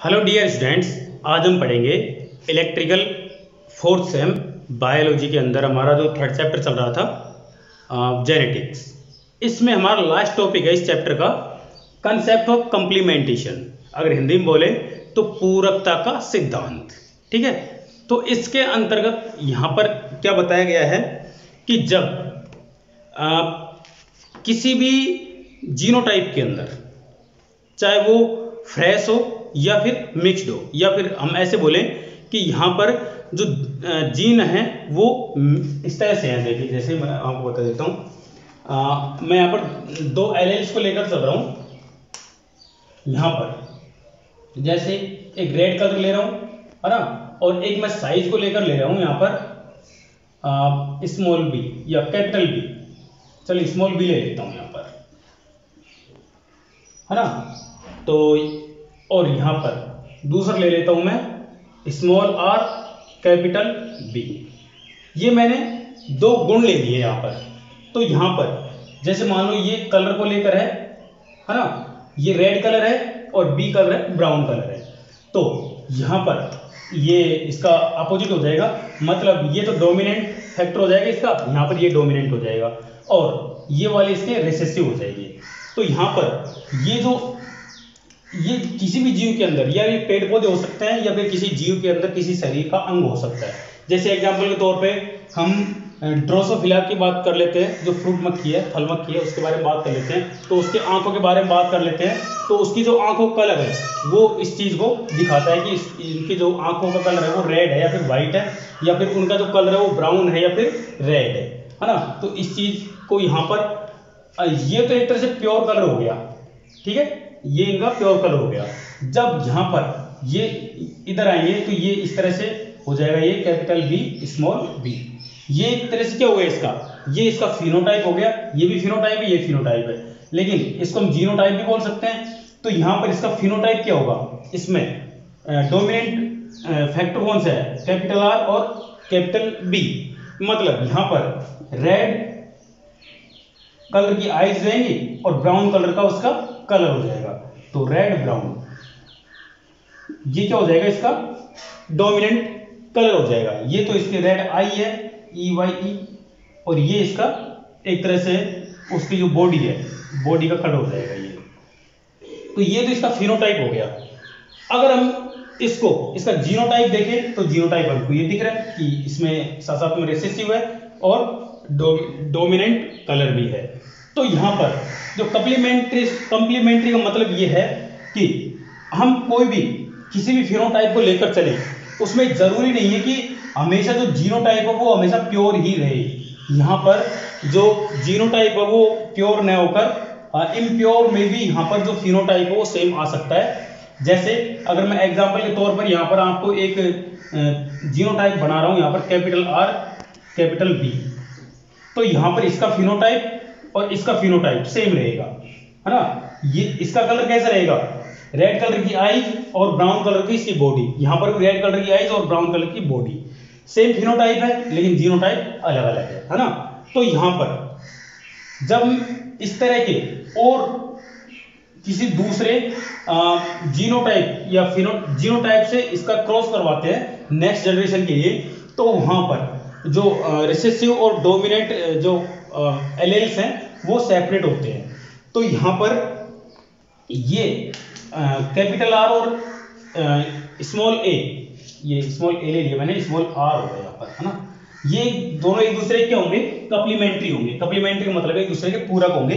Hello dear students, आज हम पढ़ेंगे इलेक्ट्रिकल फोर्थ सेम बायोलॉजी के अंदर हमारा जो थर्ड चैप्टर चल रहा था जेनेटिक्स। इसमें हमारा लास्ट टॉपिक है इस चैप्टर का कंसेप्ट ऑफ कंप्लीमेंटेशन, अगर हिंदी में बोले तो पूरकता का सिद्धांत। ठीक है, तो इसके अंतर्गत यहाँ पर क्या बताया गया है कि जब किसी भी जीनोटाइप के अंदर, चाहे वो फ्रेश हो या फिर मिक्स्ड हो, या फिर हम ऐसे बोलें कि यहाँ पर जो जीन है वो इस तरह से है। देखिए, जैसे मैं आपको बता देता हूँ, मैं यहाँ पर दो एलेल्स को लेकर चल रहा हूँ। यहाँ पर जैसे एक रेड कलर ले रहा हूँ, है ना, और एक मैं साइज को लेकर ले रहा हूँ यहाँ पर स्मॉल बी या कैपिटल बी। चलिए स्मॉल बी ले लेता हूँ यहाँ पर, है ना। तो और यहाँ पर दूसरा ले लेता हूं मैं स्मॉल आर कैपिटल बी। ये मैंने दो गुण ले लिए यहाँ पर। तो यहाँ पर जैसे मान लो ये कलर को लेकर है ना, ये रेड कलर है और बी कलर है, ब्राउन कलर है। तो यहाँ पर ये इसका अपोजिट हो जाएगा, मतलब ये तो डोमिनेंट फैक्टर हो जाएगा इसका, यहाँ पर ये डोमिनेंट हो जाएगा और ये वाले इसके रिसेसिव हो जाएंगे। तो यहाँ पर ये किसी भी जीव के अंदर, या ये पेड़ पौधे हो सकते हैं या फिर किसी जीव के अंदर किसी शरीर का अंग हो सकता है। जैसे एग्जांपल के तौर पे हम ड्रोसोफिला की बात कर लेते हैं, जो फ्रूट मक्खी है, फल मक्खी है, उसके बारे में बात कर लेते हैं। तो उसके आंखों के बारे में बात कर लेते हैं। तो उसकी जो आंखों का कलर है वो इस चीज को दिखाता है कि इनकी जो आंखों का कलर है वो रेड है या फिर व्हाइट है, या फिर उनका जो कलर है वो ब्राउन है या फिर रेड है ना। तो इस चीज को यहाँ पर ये तो एक तरह से प्योर कलर हो गया, ठीक है, ये इनका प्योर कलर हो गया। जब यहाँ पर ये इधर आएंगे तो ये इस तरह से हो जाएगा, ये कैपिटल बी स्मॉल बी। ये एक तरह से क्या हो गया इसका, ये इसका फिनोटाइप हो गया। ये भी फिनोटाइप है, ये फिनोटाइप है, लेकिन इसको हम जीनोटाइप भी बोल सकते हैं। तो यहाँ पर इसका फिनोटाइप क्या होगा, इसमें डोमिनेंट फैक्टर कौन सा है, कैपिटल आर और कैपिटल बी। मतलब यहाँ पर रेड कलर की आईज रहेंगी और ब्राउन कलर का उसका कलर हो जाएगा। तो रेड ब्राउन, ये क्या हो जाएगा, इसका डोमिनेंट कलर हो जाएगा। ये तो इसके रेड आई है, EYE, और ये इसका एक तरह से उसकी जो बॉडी है, बॉडी का कलर हो जाएगा ये। तो ये तो इसका फिनोटाइप हो गया। अगर हम इसका जीनोटाइप देखें तो जीनोटाइप हमको ये दिख रहा है कि इसमें साथ साथ में रिसेसिव है और डोमिनेंट कलर भी है। तो यहाँ पर जो कंप्लीमेंट्री का मतलब ये है कि हम कोई भी किसी भी फिनोटाइप को लेकर चले, उसमें जरूरी नहीं है कि हमेशा जो जीनोटाइप है वो हमेशा प्योर ही रहे। यहाँ पर जो जीनोटाइप है वो प्योर न होकर इम्प्योर में भी यहाँ पर जो फिनोटाइप है वो सेम आ सकता है। जैसे अगर मैं एग्जांपल के तौर पर यहाँ पर आपको एक जीनोटाइप बना रहा हूँ, यहाँ पर कैपिटल आर कैपिटल बी, तो यहाँ पर इसका फिनोटाइप और इसका फिनोटाइप सेम रहेगा, है ना। ये इसका कलर कैसा रहेगा, रेड कलर की आईज और ब्राउन कलर की इसकी बॉडी। यहाँ पर भी रेड कलर की आईज और ब्राउन कलर की बॉडी, सेम फिनोटाइप है लेकिन जीनोटाइप अलग अलग है ना। तो यहाँ पर जब इस तरह के और किसी दूसरे जीनोटाइप या जीनोटाइप से इसका क्रॉस करवाते हैं नेक्स्ट जनरेशन के लिए, तो वहां पर जो रिसेसिव और डोमिनेंट जो एलेल्स हैं वो सेपरेट होते हैं। तो यहाँ पर ये कैपिटल आर और स्मॉल ए, ये स्मॉल ए ले लिया मैंने, स्मॉल आर होगा यहाँ पर, है ना। ये दोनों एक दूसरे के होंगे, कंप्लीमेंट्री होंगे। कंप्लीमेंट्री का मतलब एक दूसरे के पूरक होंगे।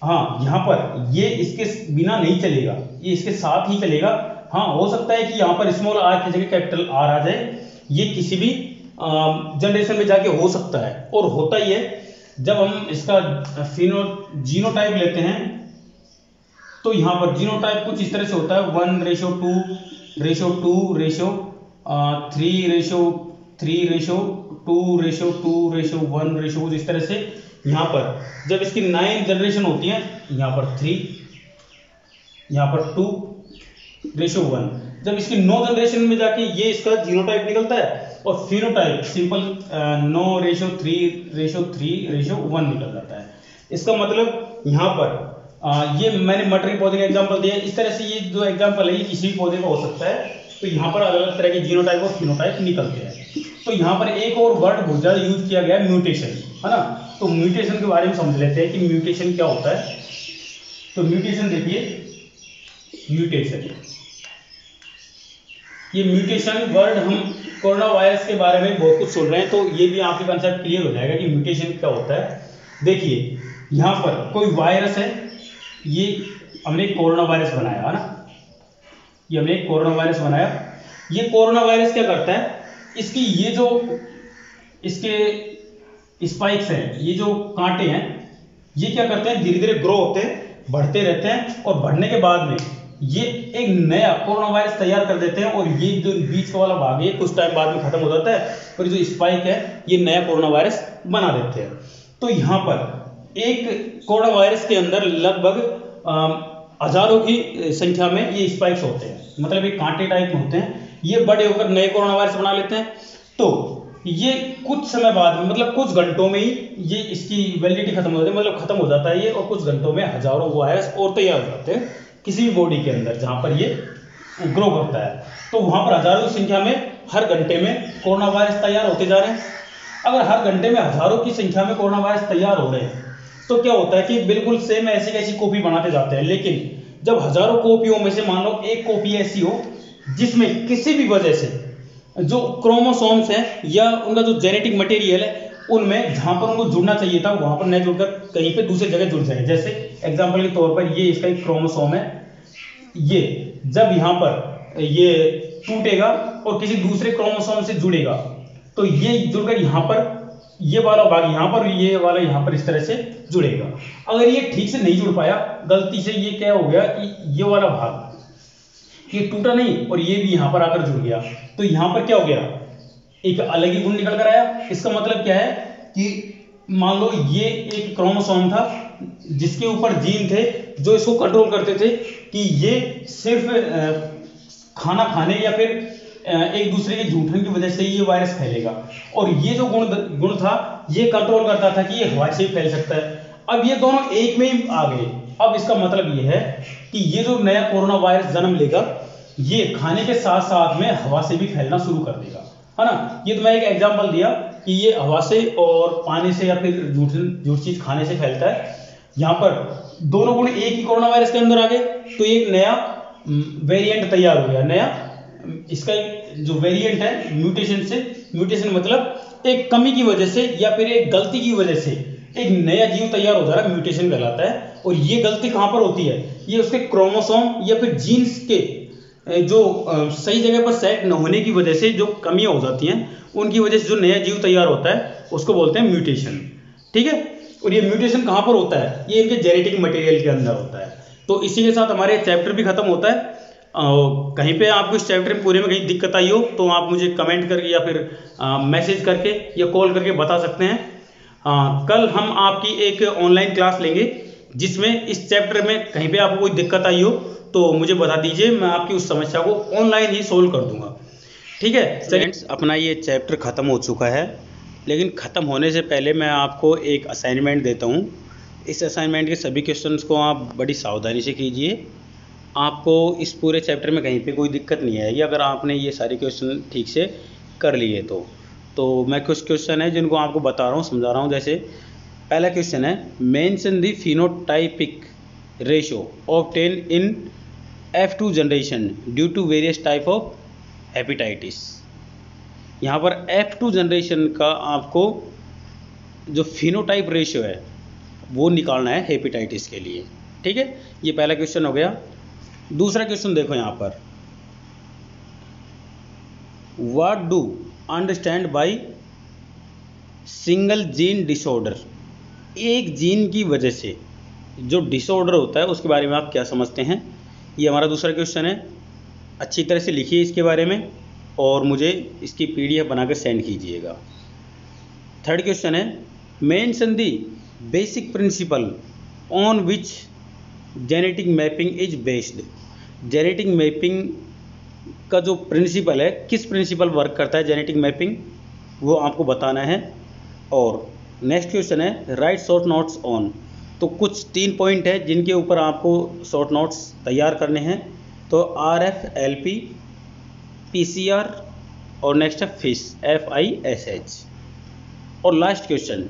हाँ, यहाँ पर ये इसके बिना नहीं चलेगा, ये इसके साथ ही चलेगा। हाँ, हो सकता है कि यहाँ पर स्मॉल आर की जगह कैपिटल आर आ जाए, ये किसी भी जनरेशन में जाके हो सकता है, और होता ही है। जब हम इसका जीनोटाइप लेते हैं तो यहाँ पर जीनोटाइप कुछ इस तरह से होता है, 1:2:2:3:3:3:2:2 1:1, इस तरह से। यहाँ पर जब इसकी 9 जनरेशन होती है, यहाँ पर 3, यहाँ पर 2:1। जब इसकी 9 जनरेशन में जाके ये इसका जीनोटाइप निकलता है और फिनोटाइप सिंपल 9:3:3:1 निकल जाता है। इसका मतलब यहाँ पर ये मैंने मटर के पौधे का एग्जांपल दिया। इस तरह से ये जो एग्जांपल है ये किसी भी पौधे का हो सकता है। तो यहाँ पर अलग अलग तरह के जीनोटाइप और फिनोटाइप निकलते हैं। तो यहाँ पर एक और वर्ड बहुत ज़्यादा यूज किया गया है, म्यूटेशन, है ना। तो म्यूटेशन के बारे में समझ लेते हैं कि म्यूटेशन क्या होता है। तो म्यूटेशन देखिए, म्यूटेशन, ये म्यूटेशन वर्ड हम कोरोना वायरस के बारे में बहुत कुछ सुन रहे हैं, तो ये भी आपके कंसेप्ट क्लियर हो जाएगा कि म्यूटेशन क्या होता है। देखिए यहाँ पर कोई वायरस है, ये हमने कोरोना वायरस बनाया है ना, ये हमने कोरोना वायरस बनाया। ये कोरोना वायरस क्या करता है, इसकी ये जो इसके स्पाइक्स हैं, ये जो कांटे हैं, ये क्या करते हैं, धीरे धीरे ग्रो होते हैं, बढ़ते रहते हैं, और बढ़ने के बाद में ये एक नया कोरोना वायरस तैयार कर देते हैं। और ये जो बीच का वाला भाग है कुछ टाइम बाद में खत्म हो जाता है, और जो स्पाइक है ये नया कोरोना वायरस बना देते हैं। तो यहाँ पर एक कोरोना वायरस के अंदर लगभग हजारों की संख्या में ये स्पाइक्स होते हैं, मतलब ये कांटे टाइप में होते हैं। ये बड़े होकर नए कोरोना वायरस बना लेते हैं। तो ये कुछ समय बाद में, मतलब कुछ घंटों में ही ये इसकी वैलिडिटी खत्म हो जाती है, मतलब खत्म हो जाता है ये, और कुछ घंटों में हजारों वायरस और तैयार हो जाते हैं किसी भी बॉडी के अंदर जहां पर ये ग्रो करता है। तो वहां पर हजारों की संख्या में हर घंटे में कोरोना वायरस तैयार होते जा रहे हैं। अगर हर घंटे में हजारों की संख्या में कोरोना वायरस तैयार हो रहे हैं तो क्या होता है कि बिल्कुल सेम ऐसी कैसी कॉपी बनाते जाते हैं। लेकिन जब हजारों कॉपियों में से मान लो एक कॉपी ऐसी हो जिसमें किसी भी वजह से जो क्रोमोसोम्स हैं या उनका जो जेनेटिक मटेरियल है उनमें जहां पर उनको जुड़ना चाहिए था वहां पर न जुड़कर कहीं पे दूसरी जगह जुड़ जाए। जैसे एग्जांपल के तौर पर ये इसका एक क्रोमोसोम है, ये जब यहाँ पर ये टूटेगा और किसी दूसरे क्रोमोसोम से जुड़ेगा तो ये जुड़कर यहाँ पर ये वाला भाग यहाँ पर, ये वाला यहाँ पर इस तरह से जुड़ेगा। अगर ये ठीक से नहीं जुड़ पाया, गलती से ये क्या हो गया कि ये वाला भाग ये टूटा नहीं और ये भी यहाँ पर आकर जुड़ गया, तो यहाँ पर क्या हो गया, एक अलग ही गुण निकल कर आया। इसका मतलब क्या है कि मान लो ये एक क्रोमोसोम था जिसके ऊपर जीन थे जो इसको कंट्रोल करते थे कि ये सिर्फ खाना खाने या फिर एक दूसरे के जूठन की वजह से ये वायरस फैलेगा, और ये जो गुण था ये कंट्रोल करता था कि ये हवा से फैल सकता है। अब ये दोनों एक में ही आ गए। अब इसका मतलब ये है कि ये जो नया कोरोना वायरस जन्म लेगा ये खाने के साथ साथ में हवा से भी फैलना शुरू कर देगा, है ना। ये तो मैं एक एग्जांपल दिया कि ये हवा से और पानी से या फिर झूठ चीज खाने से फैलता है। यहाँ पर दोनों गुण एक ही कोरोना वायरस के अंदर आ गए, तो एक नया वेरिएंट तैयार हो गया। नया इसका जो वेरिएंट है म्यूटेशन से, म्यूटेशन मतलब एक कमी की वजह से या फिर एक गलती की वजह से एक नया जीव तैयार हो जा रहा है, म्यूटेशन कहलाता है। और ये गलती कहां पर होती है, ये उसके क्रोमोसोम या फिर जीन्स के जो सही जगह पर सेट न होने की वजह से जो कमियां हो जाती हैं उनकी वजह से जो नया जीव तैयार होता है उसको बोलते हैं म्यूटेशन, ठीक है। और ये म्यूटेशन कहां पर होता है, ये इनके जेनेटिक मटेरियल के अंदर होता है। तो इसी के साथ हमारे चैप्टर भी खत्म होता है। कहीं पे आपको इस चैप्टर में पूरे में कहीं दिक्कत आई हो तो आप मुझे कमेंट करके या फिर मैसेज करके या कॉल करके बता सकते हैं। कल हम आपकी एक ऑनलाइन क्लास लेंगे जिसमें इस चैप्टर में कहीं पे आपको कोई दिक्कत आई हो तो मुझे बता दीजिए, मैं आपकी उस समस्या को ऑनलाइन ही सोल्व कर दूंगा, ठीक है। फ्रेंड्स, अपना ये चैप्टर ख़त्म हो चुका है, लेकिन ख़त्म होने से पहले मैं आपको एक असाइनमेंट देता हूँ। इस असाइनमेंट के सभी क्वेश्चंस को आप बड़ी सावधानी से कीजिए। आपको इस पूरे चैप्टर में कहीं पे कोई दिक्कत नहीं आएगी अगर आपने ये सारे क्वेश्चन ठीक से कर लिए तो मैं कुछ क्वेश्चन है जिनको आपको बता रहा हूँ, समझा रहा हूँ। जैसे पहला क्वेश्चन है, mention the phenotypic ratio obtain in F2 generation due to various type of hepatitis. यहाँ पर F2 जनरेशन का आपको जो फिनोटाइप रेशियो है वो निकालना है हेपेटाइटिस के लिए, ठीक है। ये पहला क्वेश्चन हो गया। दूसरा क्वेश्चन देखो यहाँ पर, what do understand by single gene disorder. एक जीन की वजह से जो डिसऑर्डर होता है उसके बारे में आप क्या समझते हैं, ये हमारा दूसरा क्वेश्चन है। अच्छी तरह से लिखिए इसके बारे में और मुझे इसकी PDF बनाकर सेंड कीजिएगा। थर्ड क्वेश्चन है, mention the basic principle on which genetic mapping is based. Genetic mapping का जो प्रिंसिपल है, किस प्रिंसिपल वर्क करता है जेनेटिक मैपिंग, वो आपको बताना है। और नेक्स्ट क्वेश्चन है, राइट शॉर्ट नोट्स ऑन तो कुछ 3 पॉइंट है जिनके ऊपर आपको शॉर्ट नोट्स तैयार करने हैं। तो RF, LP, PCR और नेक्स्ट है FISH, FISH। और last question,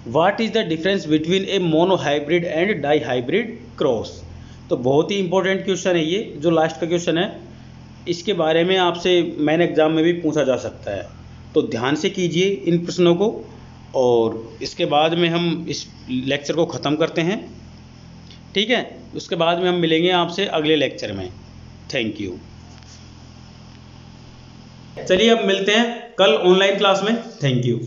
what is the difference between A monohybrid and dihybrid cross. तो बहुत ही इंपॉर्टेंट क्वेश्चन है ये, जो लास्ट का क्वेश्चन है। इसके बारे में आपसे मेन एग्जाम में भी पूछा जा सकता है, तो ध्यान से कीजिए इन प्रश्नों को। और इसके बाद में हम इस लेक्चर को ख़त्म करते हैं, ठीक है। उसके बाद में हम मिलेंगे आपसे अगले लेक्चर में। Thank you. चलिए अब मिलते हैं कल ऑनलाइन क्लास में। Thank you.